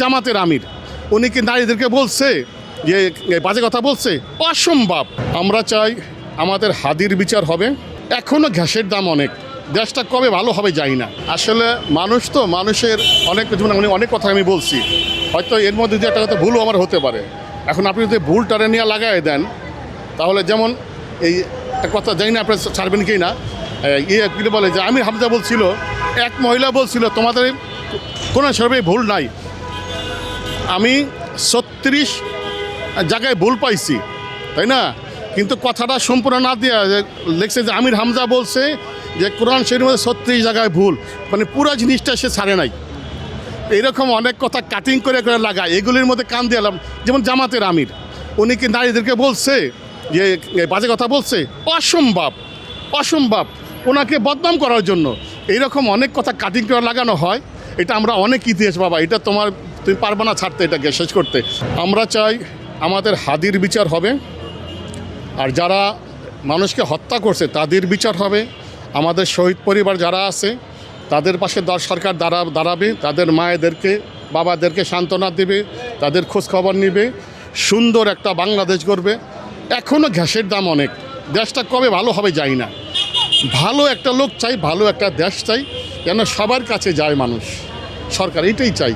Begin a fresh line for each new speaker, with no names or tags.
জামাতের আমির উনি কি নারীদেরকে বলছে যে বাজে কথা বলছে? অসম্ভব। আমরা চাই আমাদের হাদির বিচার হবে। এখনও গ্যাসের দাম অনেক, দেশটা কবে ভালো হবে জানি না। আসলে মানুষ তো, মানুষের অনেক অনেক কথা আমি বলছি, হয়তো এর মধ্যে যে একটা কথা ভুলও আমার হতে পারে। এখন আপনি যদি ভুলটারে নিয়ে লাগাই দেন, তাহলে যেমন এই একটা কথা জানি না আপনার ছাড়বেন কি না, কী বলে যে আমির হামজা বলছিল, এক মহিলা বলছিল তোমাদের কোনো সর্বে ভুল নাই। আমি 36 জায়গায় ভুল পাইছি, তাই না? কিন্তু কথাটা সম্পূর্ণ না দিয়ে লিখছে যে আমির হামজা বলছে যে কোরআন শরীফের মধ্যে 36 জায়গায় ভুল, মানে পুরো জিনিসটা সে ছাড়ে নাই। এইরকম অনেক কথা কাটিং করে করে লাগায়, এগুলির মধ্যে কান দিয়ে এলাম। যেমন জামাতের আমির উনি কি নারীদেরকে বলছে যে বাজে কথা বলছে? অসম্ভব, অসম্ভব। ওনাকে বদনাম করার জন্য এইরকম অনেক কথা কাটিং করে লাগানো হয়। এটা আমরা অনেক ইতিহাস বাবা, এটা তুমি পারবে না ছাড়তে, এটাকে শেষ করতে। আমরা চাই আমাদের হাদির বিচার হবে, আর যারা মানুষকে হত্যা করছে তাদের বিচার হবে। আমাদের শহীদ পরিবার যারা আছে তাদের পাশে সরকার দাঁড়াবে, তাদের মায়েদেরকে বাবাদেরকে সান্ত্বনা দেবে, তাদের খোঁজখবর নেবে, সুন্দর একটা বাংলাদেশ গড়বে। এখনও গ্যাসের দাম অনেক, দেশটা কবে ভালো হবে জানি না। ভালো একটা লোক চাই, ভালো একটা দেশ চাই, যেন সবার কাছে যায় মানুষ। সরকার এটাই চাই।